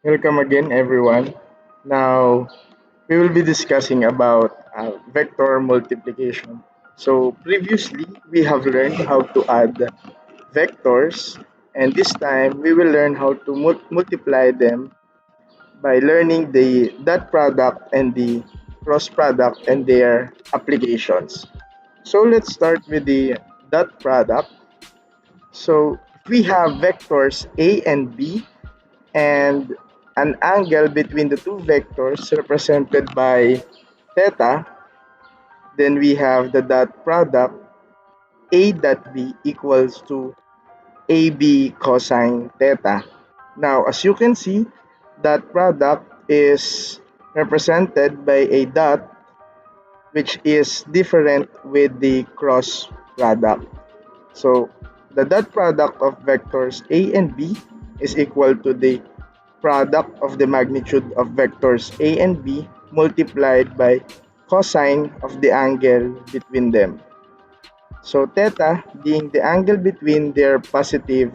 Welcome again, everyone. Now, we will be discussing about vector multiplication. So, previously, we have learned how to add vectors, and this time we will learn how to multiply them by learning the dot product and the cross product and their applications. So, let's start with the dot product. So, we have vectors A and B and an angle between the two vectors represented by theta, then we have the dot product a dot b equals to ab cosine theta. Now, as you can see, that product is represented by a dot which is different with the cross product. So, the dot product of vectors a and b is equal to the product of the magnitude of vectors a and b multiplied by cosine of the angle between them. So theta, being the angle between their positive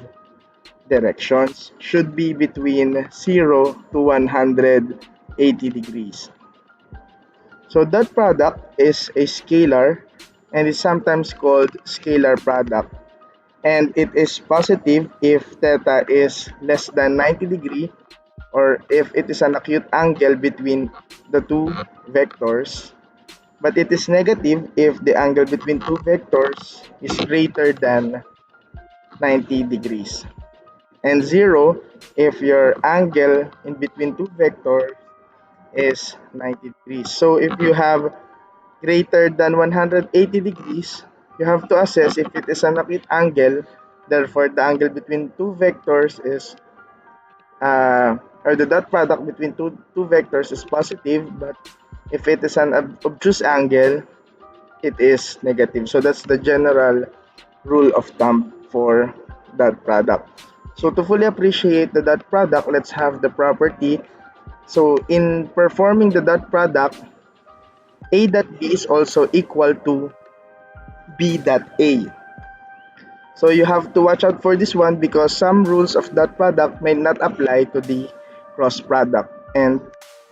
directions, should be between 0 to 180 degrees. So that product is a scalar and is sometimes called scalar product, and it is positive if theta is less than 90 degree, or if it is an acute angle between the two vectors, but it is negative if the angle between two vectors is greater than 90 degrees, and 0 if your angle in between two vectors is 90 degrees. So if you have greater than 180 degrees, you have to assess if it is an acute angle. Therefore, the angle between two vectors is or the dot product between two vectors is positive, but if it is an obtuse angle, it is negative. So that's the general rule of thumb for dot product. So to fully appreciate the dot product, let's have the property. So in performing the dot product, a dot b is also equal to b dot a. So you have to watch out for this one because some rules of dot product may not apply to the cross product. And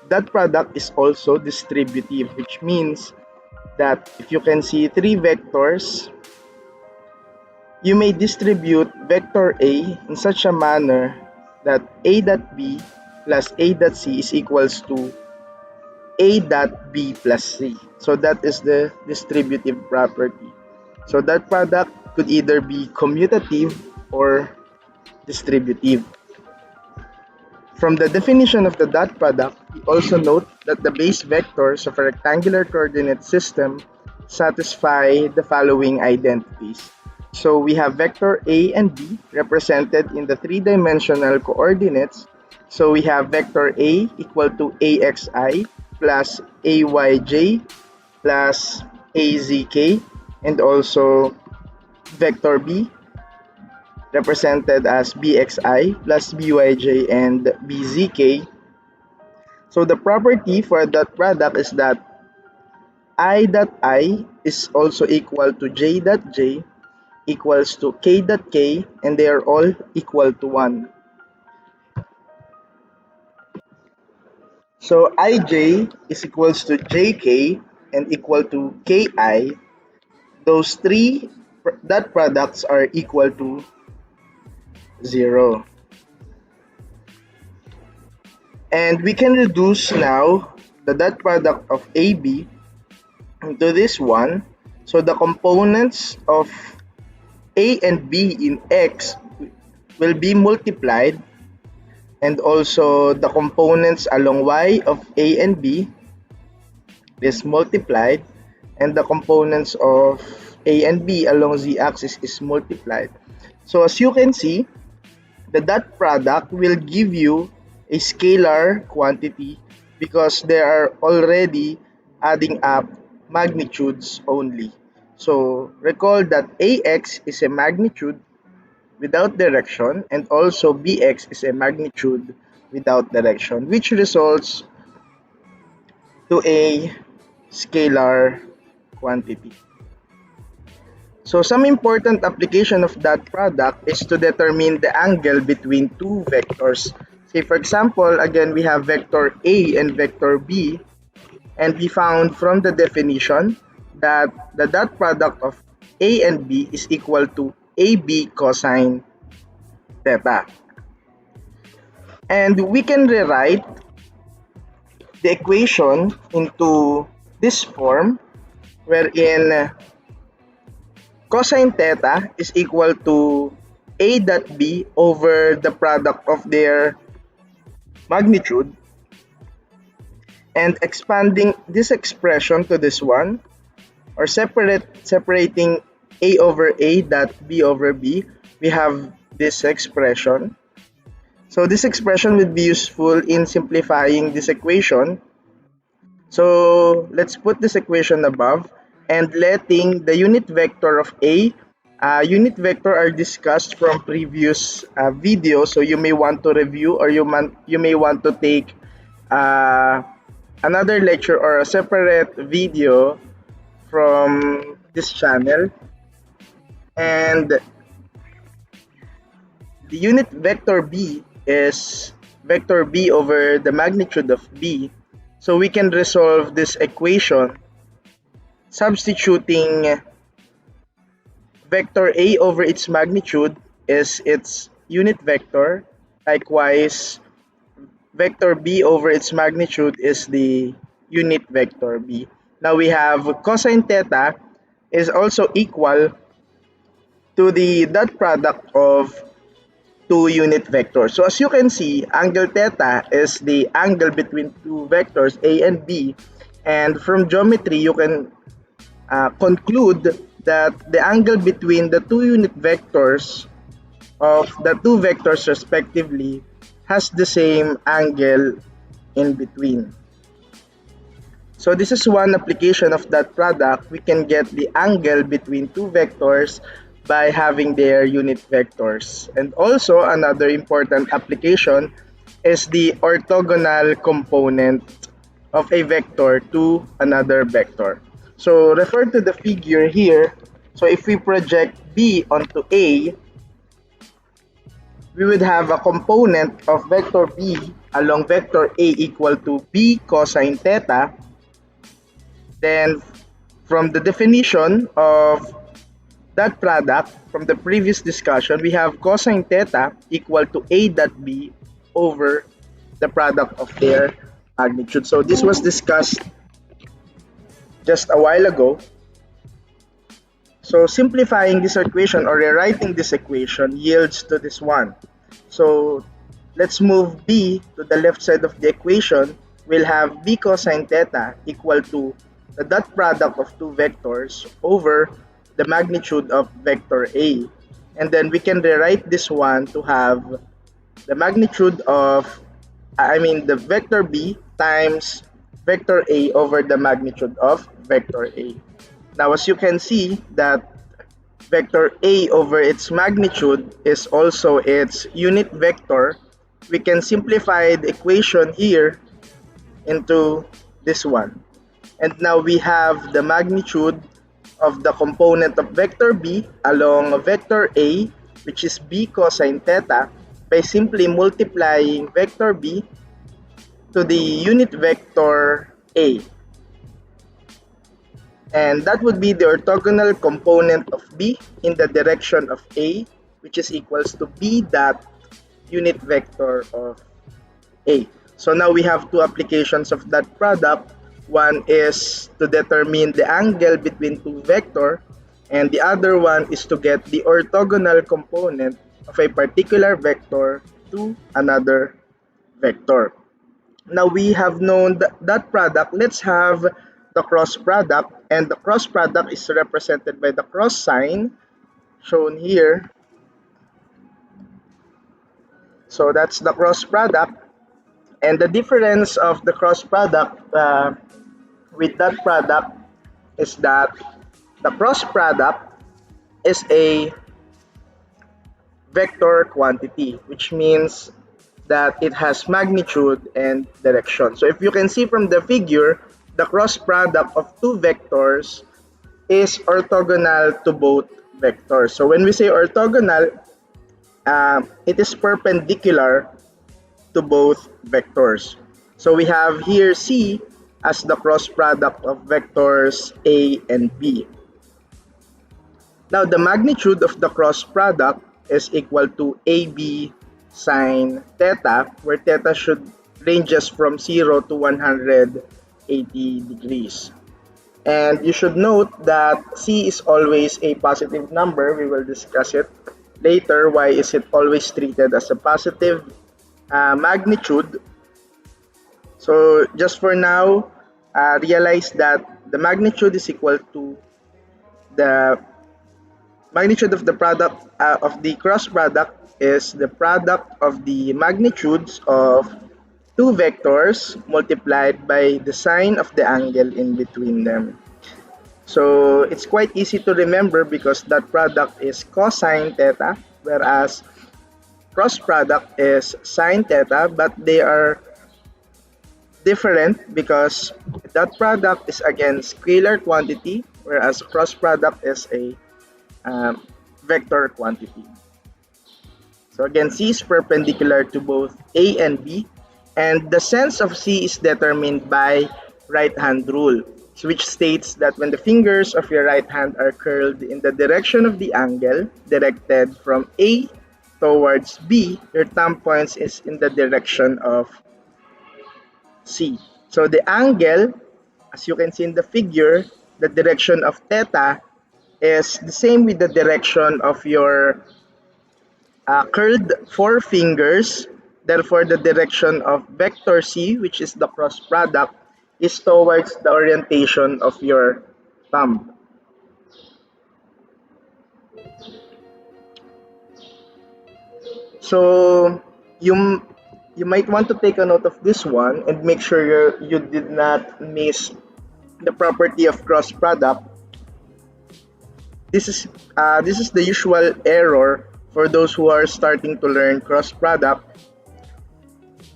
dot product is also distributive, which means that if you can see three vectors, you may distribute vector A in such a manner that A dot B plus A dot C is equals to A dot B plus C. So that is the distributive property. So that product could either be commutative or distributive. From the definition of the dot product, we also note that the base vectors of a rectangular coordinate system satisfy the following identities. So we have vector A and B represented in the three-dimensional coordinates. So we have vector A equal to AXI plus AYJ plus AZK, and also vector B represented as BXI plus BYJ and BZK. So the property for that product is that I dot I is also equal to J dot J equals to K dot K, and they are all equal to 1. So Ij is equals to Jk and equal to Ki. Those three dot products are equal to 0. And we can reduce now the dot product of AB into this one. So the components of A and B in X will be multiplied, and also the components along Y of A and B is multiplied, and the components of A and B along Z axis is multiplied. So as you can see, the dot product will give you a scalar quantity because they are already adding up magnitudes only. So recall that AX is a magnitude without direction, and also BX is a magnitude without direction, which results to a scalar quantity. So some important application of that product is to determine the angle between two vectors. Okay, for example, again, we have vector A and vector B, and we found from the definition that the dot product of A and B is equal to AB cosine theta. And we can rewrite the equation into this form wherein cosine theta is equal to A dot B over the product of their magnitude, and expanding this expression to this one, or separating A over A dot B over B, we have this expression. So this expression would be useful in simplifying this equation. So let's put this equation above and letting the unit vector of A. Unit vector are discussed from previous videos, so you may want to review, or you may want to take uh, another lecture or a separate video from this channel. And the unit vector B is vector B over the magnitude of B. So we can resolve this equation substituting vector A over its magnitude is its unit vector. Likewise, vector B over its magnitude is the unit vector B. Now we have cosine theta is also equal to the dot product of two unit vectors. So as you can see, angle theta is the angle between two vectors A and B, and from geometry you can conclude that the angle between the two unit vectors of the two vectors respectively has the same angle in between. So this is one application of that product. We can get the angle between two vectors by having their unit vectors. And also another important application is the orthogonal component of a vector to another vector. So refer to the figure here. So if we project B onto A, we would have a component of vector B along vector A equal to B cosine theta. Then from the definition of that product from the previous discussion, we have cosine theta equal to A dot B over the product of their magnitude. So this was discussed just a while ago. So simplifying this equation or rewriting this equation yields to this one. So let's move B to the left side of the equation. We'll have B cosine theta equal to the dot product of two vectors over the magnitude of vector A. And then we can rewrite this one to have the magnitude of, the vector B times vector A over the magnitude of vector A. Now as you can see that vector A over its magnitude is also its unit vector, we can simplify the equation here into this one. And now we have the magnitude of the component of vector B along vector A, which is B cosine theta, by simply multiplying vector B to the unit vector A. And that would be the orthogonal component of B in the direction of A, which is equals to B dot unit vector of A. So now we have two applications of that product. One is to determine the angle between two vectors, and the other one is to get the orthogonal component of a particular vector to another vector. Now we have known that product. Let's have the cross product, and the cross product is represented by the cross sign shown here. So that's the cross product, and the difference of the cross product with that product is that the cross product is a vector quantity, which means that it has magnitude and direction. So if you can see from the figure, the cross product of two vectors is orthogonal to both vectors. So when we say orthogonal, it is perpendicular to both vectors. So we have here C as the cross product of vectors A and B. Now the magnitude of the cross product is equal to AB sine theta, where theta should ranges from 0 to 180 degrees. And you should note that C is always a positive number. We will discuss it later. Why is it always treated as a positive magnitude? So just for now, realize that the magnitude is equal to the magnitude of the product of the cross product is the product of the magnitudes of two vectors multiplied by the sine of the angle in between them. So it's quite easy to remember because that product is cosine theta, whereas cross product is sine theta, but they are different because that product is again scalar quantity, whereas cross product is a vector quantity. So again, C is perpendicular to both A and B, and the sense of C is determined by right-hand rule, which states that when the fingers of your right hand are curled in the direction of the angle directed from A towards B, your thumb points is in the direction of C. So the angle, as you can see in the figure, the direction of theta is the same with the direction of your curled forefingers. Therefore, the direction of vector C, which is the cross product, is towards the orientation of your thumb. So you might want to take a note of this one and make sure you did not miss the property of cross product. This is the usual error for those who are starting to learn cross product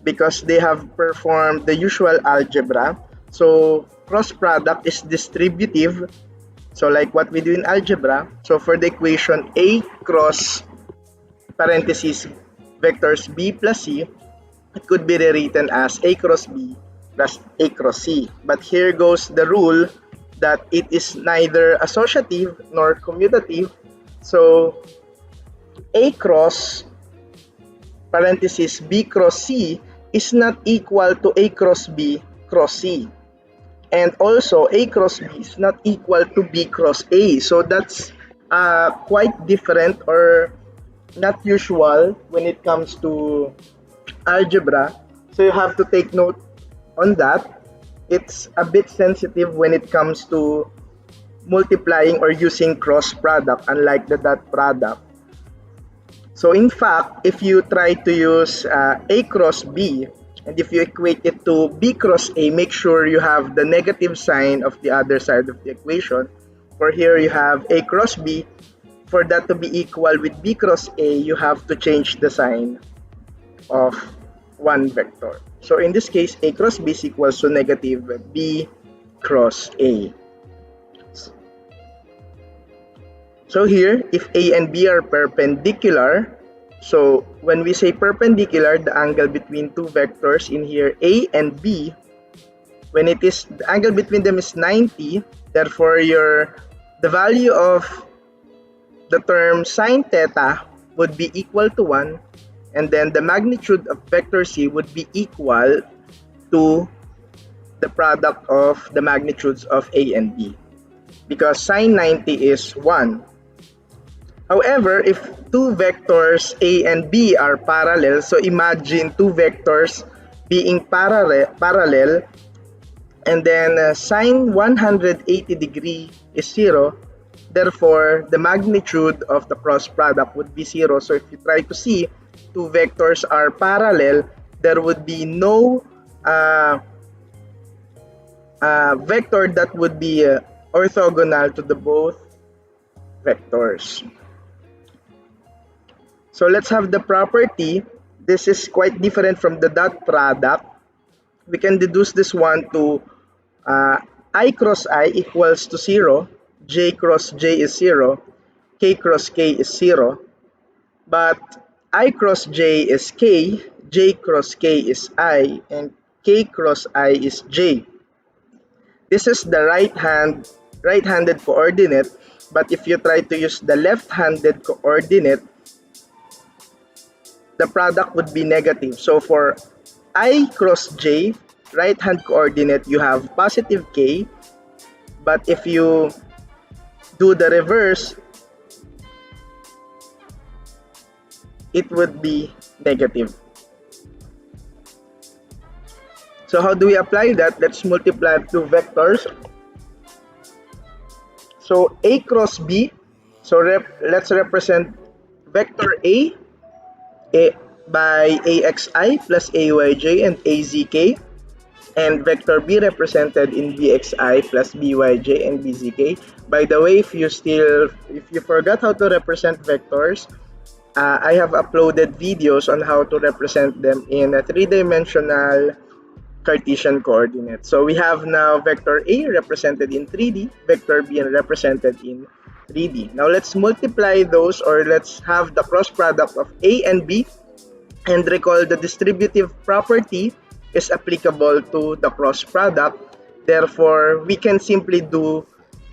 because they have performed the usual algebra. So cross product is distributive. So like what we do in algebra. So for the equation A cross parentheses vectors B plus C, it could be rewritten as A cross B plus A cross C. But here goes the rule that it is neither associative nor commutative. So A cross parentheses B cross C is not equal to A cross B cross C. And also A cross B is not equal to B cross A. So that's quite different or not usual when it comes to algebra. So you have to take note on that. It's a bit sensitive when it comes to multiplying or using cross product, unlike the dot product. So in fact, if you try to use A cross B, and if you equate it to B cross A, make sure you have the negative sign of the other side of the equation. For here, you have A cross B. For that to be equal with B cross A, you have to change the sign of one vector. So in this case, A cross B is equals to negative B cross A. So here, if A and B are perpendicular, so when we say perpendicular, the angle between two vectors in here, A and B, when it is, the angle between them is 90, therefore the value of the term sine theta would be equal to 1, and then the magnitude of vector C would be equal to the product of the magnitudes of A and B, because sine 90 is 1. However, if two vectors A and B are parallel, so imagine two vectors being parallel, and then sine 180 degree is 0, therefore the magnitude of the cross product would be 0. So if you try to see two vectors are parallel, there would be no vector that would be orthogonal to the both vectors. So let's have the property. This is quite different from the dot product. We can deduce this one to I cross I equals to 0, J cross J is 0, K cross K is 0. But I cross J is K, J cross K is I and K cross I is J. This is the right-handed coordinate, but if you try to use the left-handed coordinate, the product would be negative. So for I cross J, right-hand coordinate, you have positive K, but if you do the reverse, it would be negative. So how do we apply that? Let's multiply two vectors. So A cross B, so let's represent vector A by AXI plus AYJ and AZK, and vector B represented in BXI plus BYJ and BZK. By the way, if you forgot how to represent vectors, I have uploaded videos on how to represent them in a three-dimensional Cartesian coordinates. So we have now vector A represented in 3D, vector B represented in 3D. Now let's multiply those, or let's have the cross product of A and B, and recall the distributive property is applicable to the cross product. Therefore, we can simply do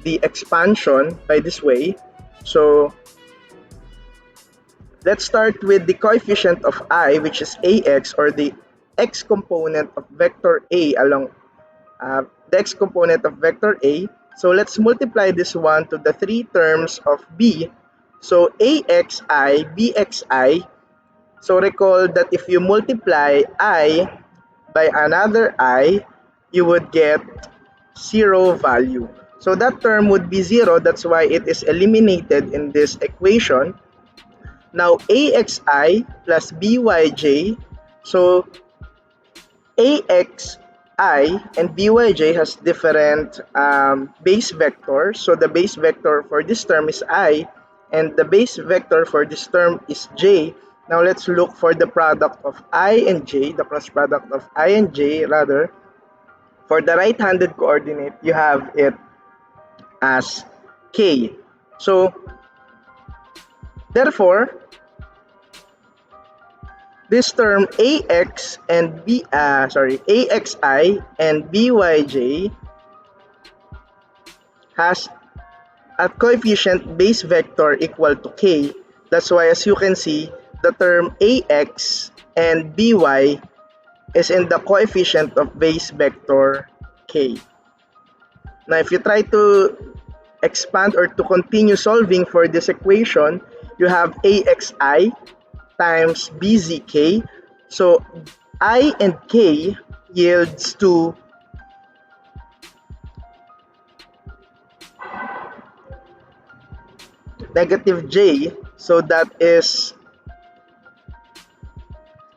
the expansion by this way. So let's start with the coefficient of I, which is AX, or the x component of vector A along the x component of vector A. So let's multiply this one to the three terms of B. So AXI, BXI. So recall that if you multiply I by another I, you would get zero value. So that term would be zero. That's why it is eliminated in this equation. Now AXI plus BYJ. So AXI and BYJ has different base vectors. So the base vector for this term is I, and the base vector for this term is J. Now let's look for the product of I and J, the cross product of I and J rather. For the right-handed coordinate, you have it as K. So therefore, this term AXI and BYJ has a coefficient base vector equal to K. That's why, as you can see, the term AX and BY is in the coefficient of base vector K. Now, if you try to expand or to continue solving for this equation, you have AXI times BZK. So I and K yields to negative J. So that is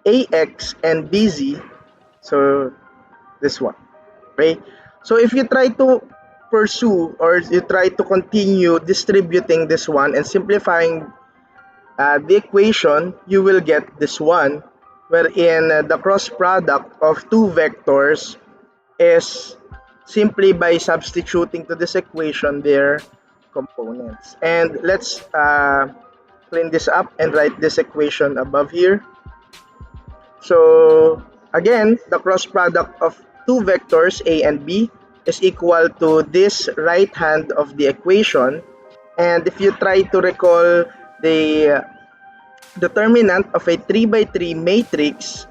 AX and BZ. So this one. Okay. So if you try to pursue or you try to continue distributing this one and simplifying the equation, you will get this one, wherein the cross product of two vectors is simply by substituting to this equation their components. And let's clean this up and write this equation above here. So again, the cross product of two vectors A and B is equal to this right hand of the equation. And if you try to recall the determinant of a 3 by 3 matrix,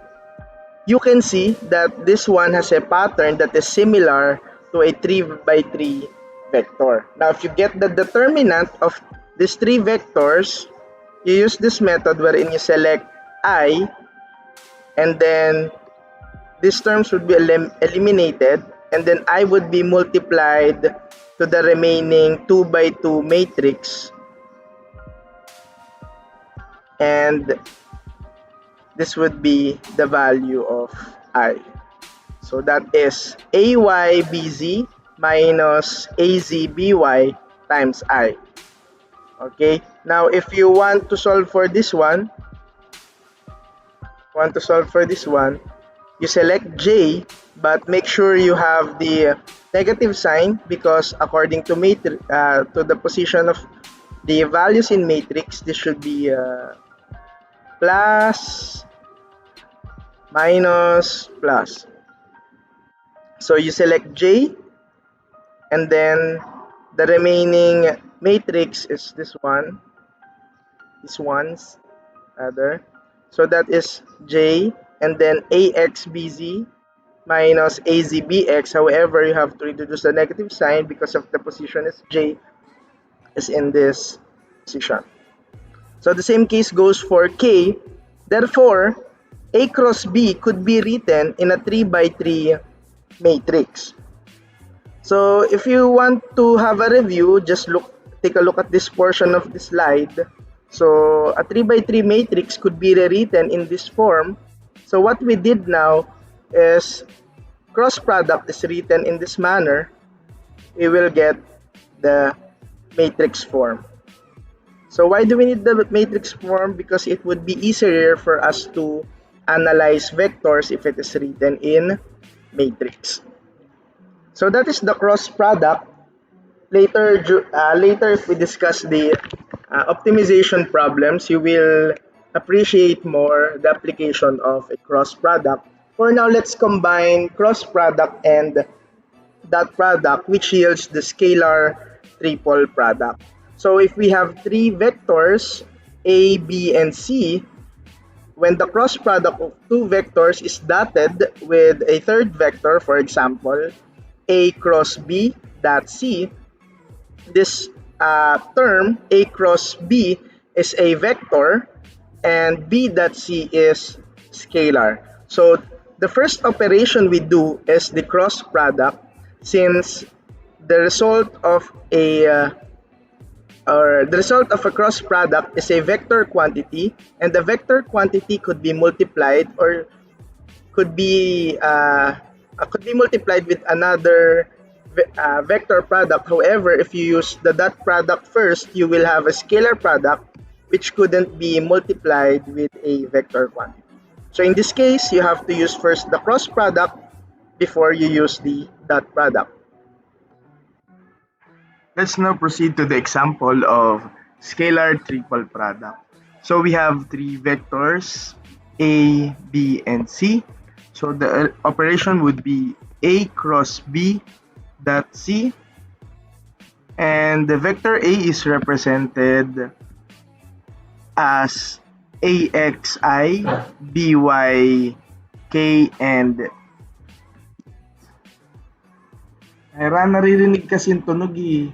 you can see that this one has a pattern that is similar to a 3 by 3 vector. Now, if you get the determinant of these three vectors, you use this method wherein you select I, and then these terms would be eliminated, and then I would be multiplied to the remaining 2 by 2 matrix, and this would be the value of I. So that is AYBZ minus AZBY times I. Okay, now if you want to solve for this one, you select J, but make sure you have the negative sign, because according to to the position of the values in matrix, this should be plus minus plus. So you select J, and then the remaining matrix is this ones rather. So that is J, and then AXBZ minus AZBX. However, you have to introduce the negative sign because of the position is J is in this position. So the same case goes for K. Therefore, A cross B could be written in a 3 by 3 matrix. So if you want to have a review, just take a look at this portion of the slide. So a 3 by 3 matrix could be rewritten in this form. So what we did now is cross product is written in this manner. We will get the matrix form. So why do we need the matrix form? Because it would be easier for us to analyze vectors if it is written in matrix. So that is the cross product. Later, if we discuss the optimization problems, you will appreciate more the application of a cross product. For now, let's combine cross product and dot product, which yields the scalar triple product. So if we have three vectors, A, B, and C, when the cross product of two vectors is dotted with a third vector, for example, A cross B dot C, this term A cross B is a vector and B dot C is scalar. So the first operation we do is the cross product, since the result of a cross product is a vector quantity, and the vector quantity could be multiplied or could be uh, multiplied with another vector product. However, if you use the dot product first, you will have a scalar product which couldn't be multiplied with a vector quantity. So in this case, you have to use first the cross product before you use the dot product. Let's now proceed to the example of scalar triple product. So we have three vectors, A, B, and C. So the operation would be A cross B dot C, and the vector A is represented as AXI, BY, K, and naririnig kasi yung tunog eh.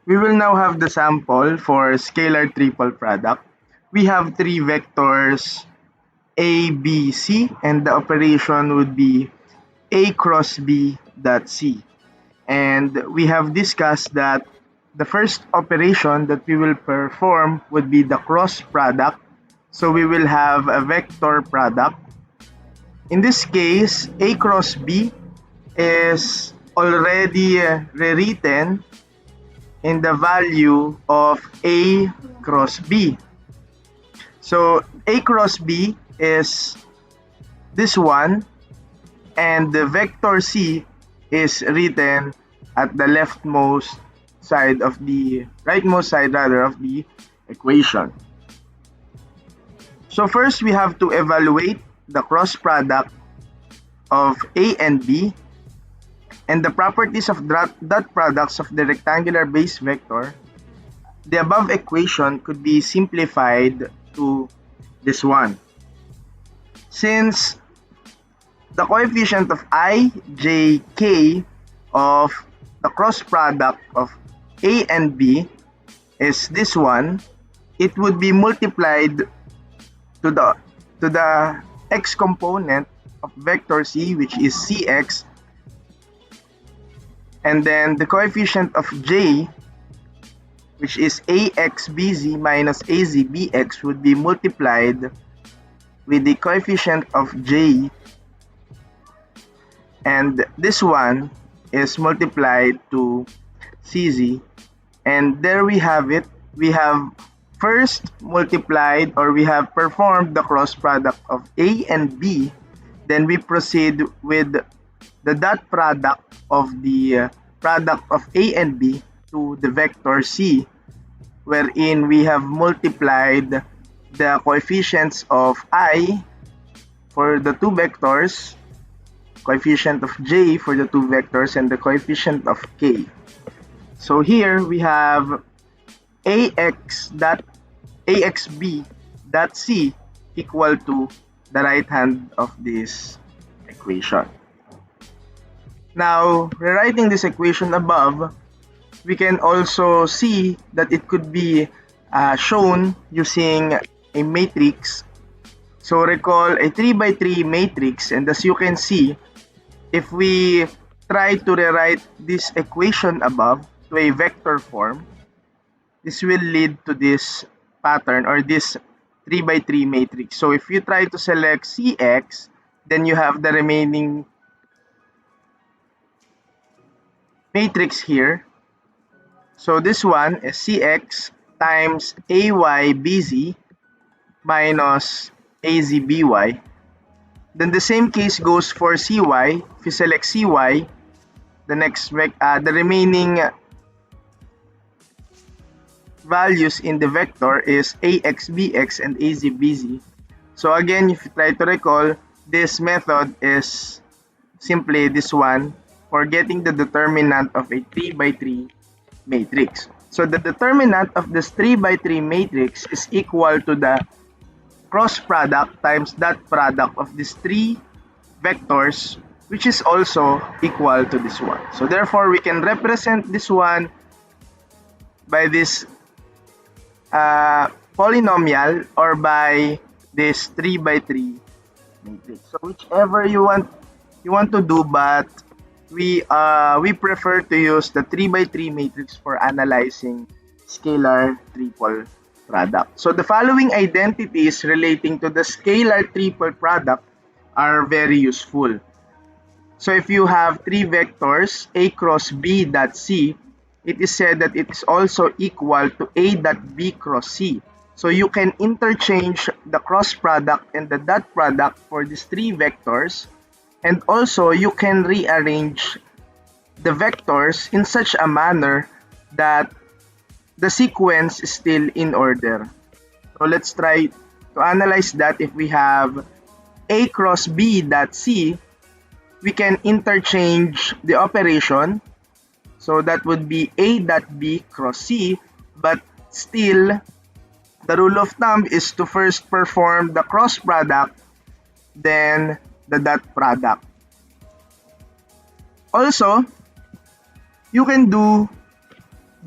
We will now have the sample for scalar triple product. We have three vectors A, B, C, and the operation would be A cross B dot C. And we have discussed that the first operation that we will perform would be the cross product. So we will have a vector product. In this case, A cross B is already rewritten in the value of A cross B. So A cross B is this one, and the vector C is written at the rightmost side of the equation. So first we have to evaluate the cross product of A and B, and the properties of dot products of the rectangular base vector. The above equation could be simplified to this one. Since the coefficient of I, J, K of the cross product of A and B is this one, it would be multiplied to the x component of vector C, which is Cx, and then the coefficient of J, which is AXBZ minus AZBX, would be multiplied with the coefficient of J, and this one is multiplied to CZ, and there we have it. We have first multiplied, or we have performed the cross product of A and B, then we proceed with the dot product of the product of A and B to the vector C, wherein we have multiplied the coefficients of I for the two vectors, coefficient of j for the two vectors, and the coefficient of k. So here we have axb dot c equal to the right hand of this equation. Now, rewriting this equation above, we can also see that it could be shown using a matrix. So recall a 3 by 3 matrix, and as you can see, if we try to rewrite this equation above to a vector form, this will lead to this pattern or this 3 by 3 matrix. So if you try to select Cx, then you have the remaining matrix here. So this one is Cx times Aybz minus AzBy. Then the same case goes for Cy. If you select Cy, the remaining values in the vector is Ax Bx and Az Bz. So again, if you try to recall, this method is simply this one for getting the determinant of a 3 by 3 matrix. So the determinant of this 3 by 3 matrix is equal to the cross product times dot product of these three vectors, which is also equal to this one. So therefore, we can represent this one by this polynomial or by this 3 by 3 matrix. So whichever you want to do, but we prefer to use the 3 by 3 matrix for analyzing scalar triple product. So the following identities relating to the scalar triple product are very useful. So if you have three vectors A cross B dot C, it is said that it is also equal to A dot B cross C. So you can interchange the cross product and the dot product for these three vectors, and also you can rearrange the vectors in such a manner that the sequence is still in order. So let's try to analyze that. If we have A cross B dot C, we can interchange the operation. So that would be A dot B cross C, but still the rule of thumb is to first perform the cross product, then the dot product. Also, you can do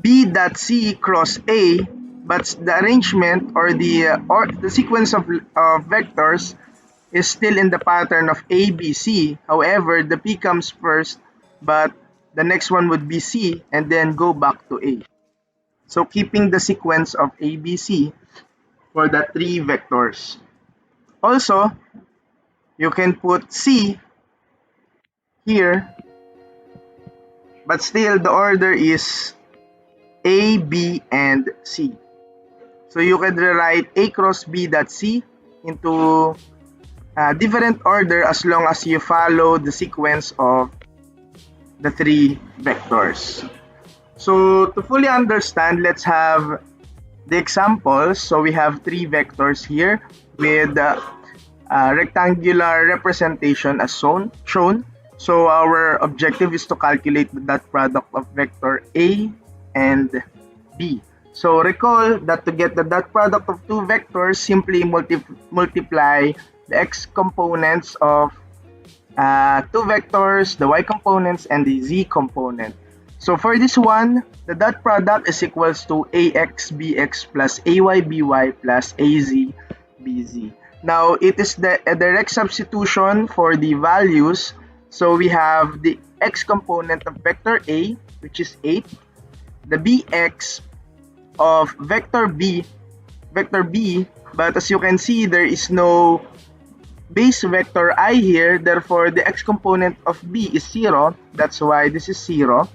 B dot C cross A, but the arrangement or the sequence of vectors is still in the pattern of ABC. However, the P comes first, but the next one would be C and then go back to A. So keeping the sequence of ABC for the three vectors. Also, you can put C here, but still the order is A, B, and C. So you can rewrite A cross B dot C into a different order as long as you follow the sequence of the three vectors. So to fully understand, let's have the examples. So we have three vectors here with rectangular representation as shown. So our objective is to calculate the dot product of vector A and B. So recall that to get the dot product of two vectors, simply multiply the x components of two vectors, the y components, and the z component. So for this one, the dot product is equals to ax bx plus ay by plus az bz. Now it is a direct substitution for the values. So we have the x component of vector A, which is 8, the bx of vector B, but as you can see, there is no base vector I here, therefore the x component of B is 0, that's why this is 0,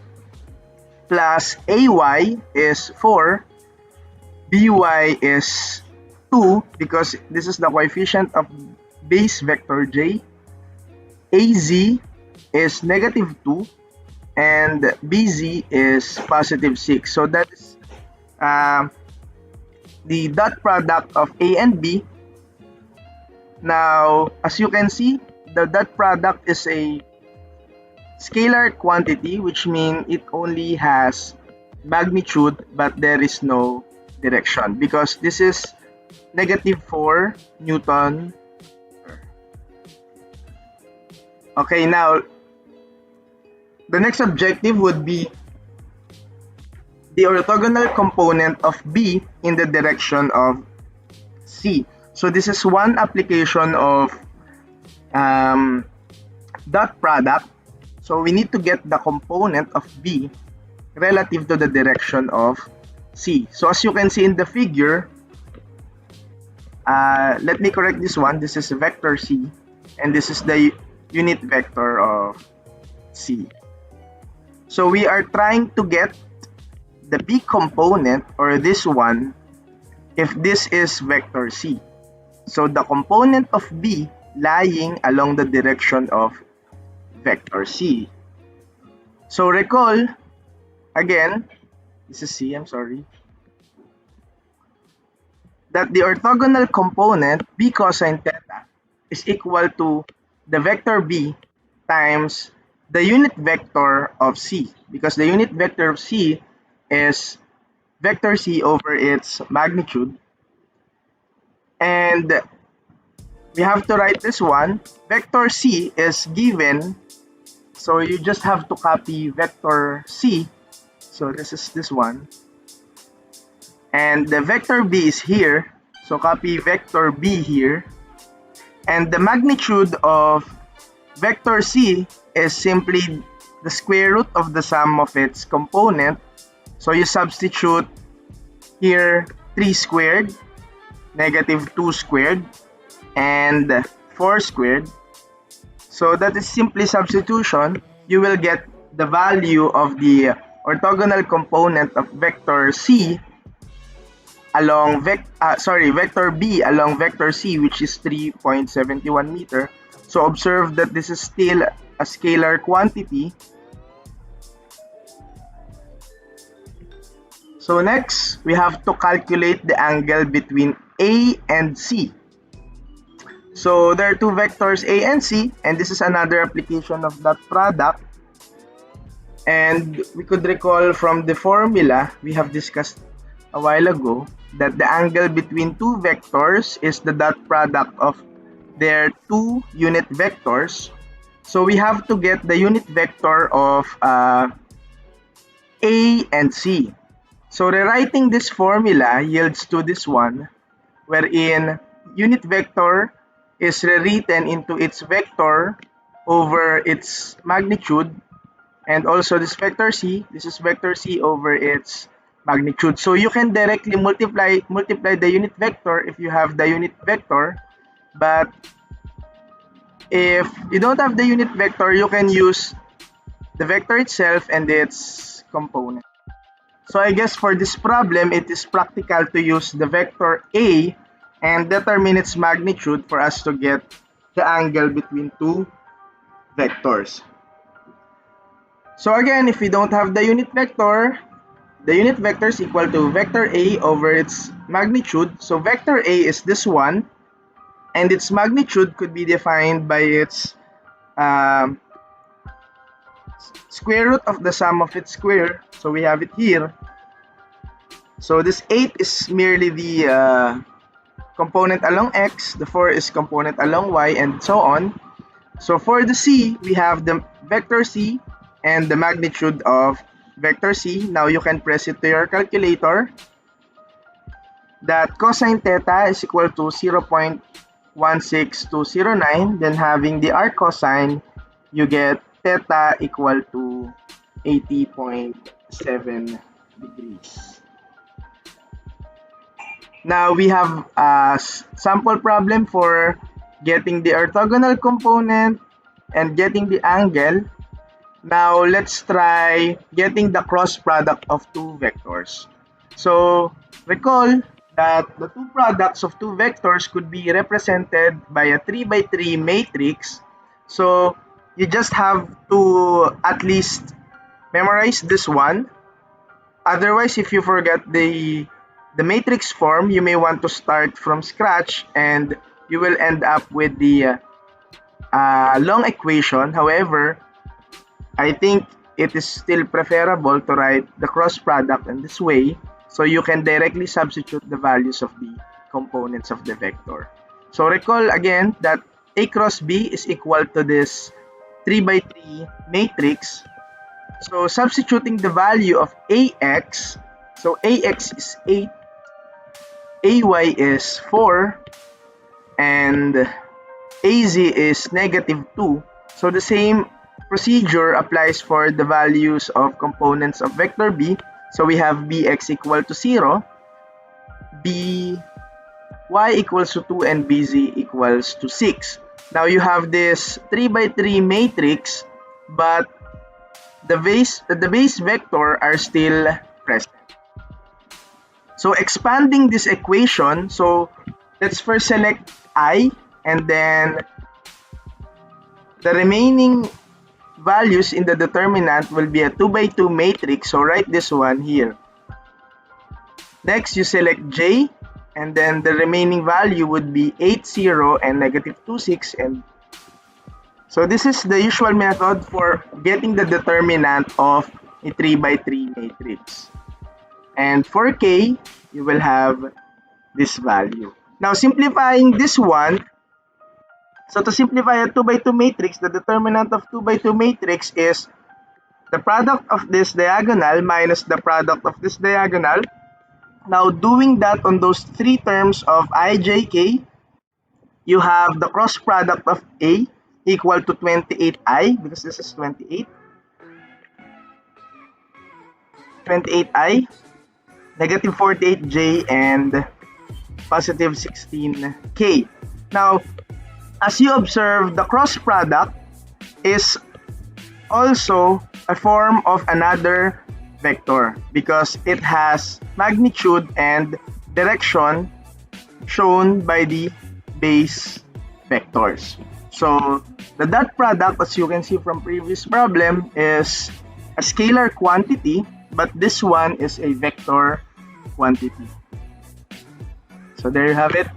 plus ay is 4, by is 2 because this is the coefficient of base vector J, az is negative 2, and bz is positive 6. So that is the dot product of A and B. Now, as you can see, the dot product is a scalar quantity, which means it only has magnitude but there is no direction because this is -4 Newton. Okay, now the next objective would be the orthogonal component of B in the direction of C. So this is one application of dot product. So we need to get the component of B relative to the direction of C. So as you can see in the figure, let me correct this one. This is vector C, and this is the unit vector of C. So we are trying to get the B component, or this one, if this is vector C. So the component of B lying along the direction of vector C. So recall, again, this is C, I'm sorry, that the orthogonal component B cosine theta is equal to the vector B times the unit vector of C, because the unit vector of C is vector C over its magnitude. And we have to write this one. Vector C is given, so you just have to copy vector C. So this is this one. And the vector B is here, so copy vector B here. And the magnitude of vector C is simply the square root of the sum of its component. So you substitute here 3 squared, -2 squared, and 4 squared. So that is simply substitution. You will get the value of the orthogonal component of vector C along vector B along vector C, which is 3.71 meter. So observe that this is still a scalar quantity. So next, we have to calculate the angle between A and C. So there are two vectors A and C, and this is another application of dot product. And we could recall from the formula we have discussed a while ago that the angle between two vectors is the dot product of their two unit vectors. So we have to get the unit vector of A and C. So rewriting this formula yields to this one, wherein unit vector is rewritten into its vector over its magnitude, and also this vector C, this is vector C over its magnitude. So you can directly multiply the unit vector if you have the unit vector, but if you don't have the unit vector, you can use the vector itself and its component. So I guess for this problem, it is practical to use the vector A and determine its magnitude for us to get the angle between two vectors. So again, if we don't have the unit vector is equal to vector A over its magnitude. So vector A is this one, and its magnitude could be defined by its square root of the sum of its square. So we have it here. So this 8 is merely the component along x, the 4 is component along y, and so on. So for the C, we have the vector C and the magnitude of vector C. Now you can press it to your calculator. That cosine theta is equal to 0.16209. Then having the arc cosine, you get theta equal to 80.7 degrees. Now we have a sample problem for getting the orthogonal component and getting the angle. Now let's try getting the cross product of two vectors. So recall that the two products of two vectors could be represented by a 3x3 matrix. So you just have to at least memorize this one. Otherwise, if you forget the the matrix form, you may want to start from scratch and you will end up with the long equation. However, I think it is still preferable to write the cross product in this way so you can directly substitute the values of the components of the vector. So recall again that A cross B is equal to this 3 by 3 matrix. So substituting the value of AX, so AX is 8, AY is 4, and AZ is -2. So the same procedure applies for the values of components of vector B. So we have Bx equal to 0, By equals to 2, and Bz equals to 6. Now you have this 3 by 3 matrix, but the base vector are still present. So expanding this equation, so let's first select I, and then the remaining values in the determinant will be a 2 by 2 matrix. So write this one here. Next, you select J, and then the remaining value would be 8, 0, and -2, 6. And so this is the usual method for getting the determinant of a 3 by 3 matrix. And for K, you will have this value. Now, simplifying this one, so to simplify a 2 by 2 matrix, the determinant of 2 by 2 matrix is the product of this diagonal minus the product of this diagonal. Now, doing that on those three terms of I, J, K, you have the cross product of A equal to 28I, because this is 28. 28I, -48J, and positive 16K. Now, as you observe, the cross product is also a form of another vector because it has magnitude and direction shown by the base vectors. So the dot product, as you can see from previous problem, is a scalar quantity, but this one is a vector quantity. So there you have it.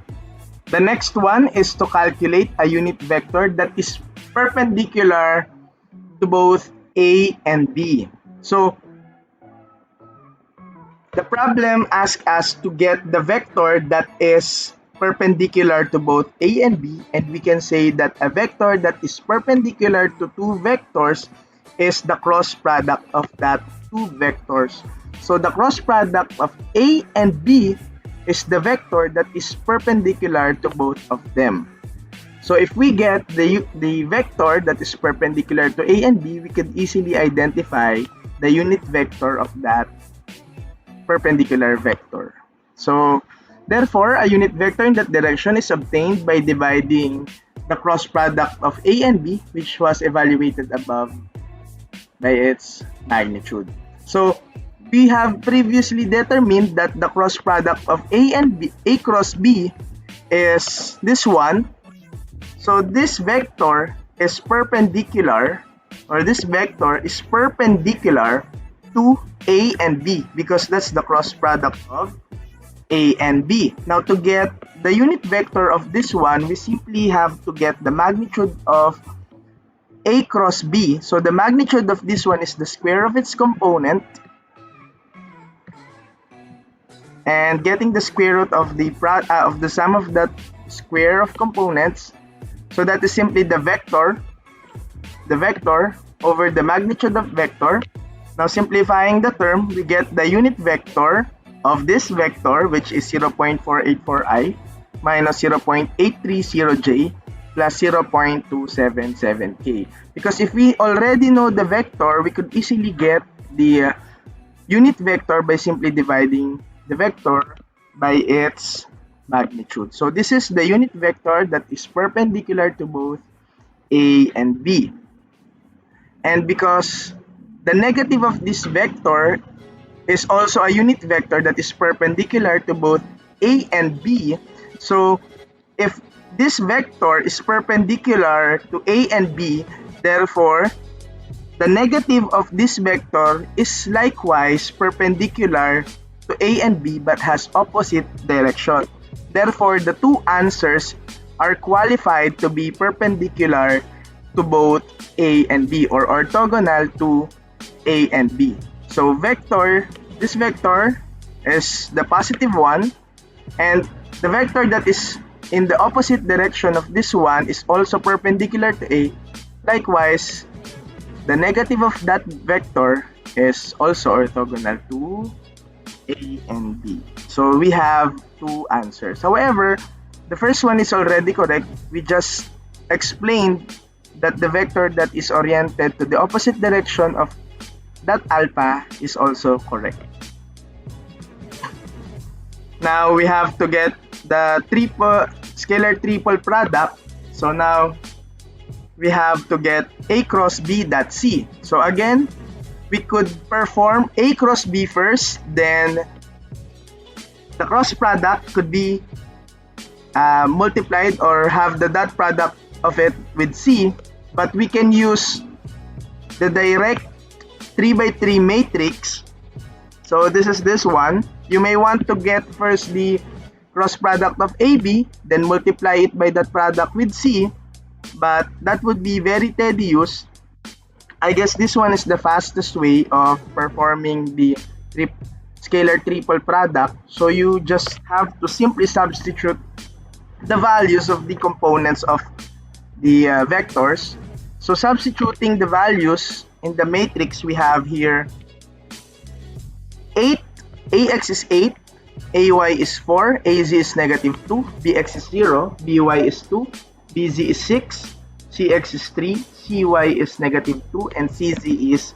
The next one is to calculate a unit vector that is perpendicular to both A and B. So the problem asks us to get the vector that is perpendicular to both A and B, and we can say that a vector that is perpendicular to two vectors is the cross product of that two vectors. So the cross product of A and B is the vector that is perpendicular to both of them. So if we get the vector that is perpendicular to A and B, we can easily identify the unit vector of that perpendicular vector. So therefore, a unit vector in that direction is obtained by dividing the cross product of A and B, which was evaluated above, by its magnitude. So we have previously determined that the cross product of A and B, A cross B, is this one. So this vector is perpendicular, or this vector is perpendicular to A and B because that's the cross product of A and B. Now, to get the unit vector of this one, we simply have to get the magnitude of A cross B. So the magnitude of this one is the square of its component, and getting the square root of the sum of that square of components. So that is simply the vector over the magnitude of vector. Now simplifying the term, we get the unit vector of this vector, which is 0.484i minus 0.830j plus 0.277k. Because if we already know the vector, we could easily get the unit vector by simply dividing the vector by its magnitude. So this is the unit vector that is perpendicular to both A and B. And because the negative of this vector is also a unit vector that is perpendicular to both A and B, so if this vector is perpendicular to A and B, therefore the negative of this vector is likewise perpendicular to A and B but has opposite direction. Therefore, the two answers are qualified to be perpendicular to both A and B or orthogonal to A and B. So this vector is the positive one, and the vector that is in the opposite direction of this one is also perpendicular to A. Likewise, the negative of that vector is also orthogonal to A and B. So we have two answers. However, the first one is already correct. We just explained that the vector that is oriented to the opposite direction of that alpha is also correct. Now we have to get the scalar triple product. So now we have to get A cross B dot C. So again, we could perform A cross B first, then the cross product could be multiplied or have the dot product of it with C, but we can use the direct 3 by 3 matrix. So this is this one. You may want to get first the cross product of AB, then multiply it by that product with C, but that would be very tedious. I guess this one is the fastest way of performing the scalar triple product. So you just have to simply substitute the values of the components of the vectors. So substituting the values in the matrix, we have here 8, AX is 8, AY is 4, AZ is negative 2, BX is 0, BY is 2, BZ is 6, CX is 3, CY is negative 2, and CZ is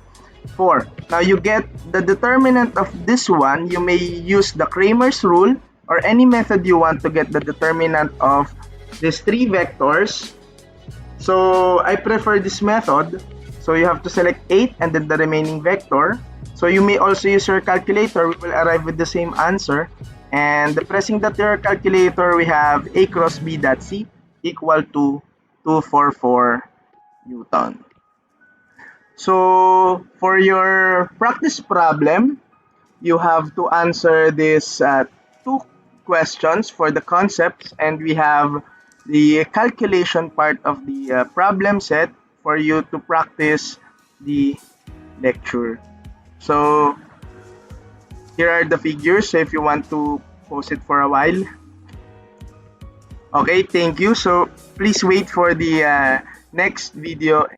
4. Now you get the determinant of this one. You may use the Kramer's rule or any method you want to get the determinant of these three vectors. So I prefer this method. So you have to select 8 and then the remaining vector. So you may also use your calculator. We will arrive with the same answer. And pressing that your calculator, we have A cross B dot C equal to 244 Newton. So for your practice problem, you have to answer these two questions for the concepts, and we have the calculation part of the problem set for you to practice the lecture. So here are the figures, so if you want to pause it for a while. Okay, thank you. So please wait for the next video.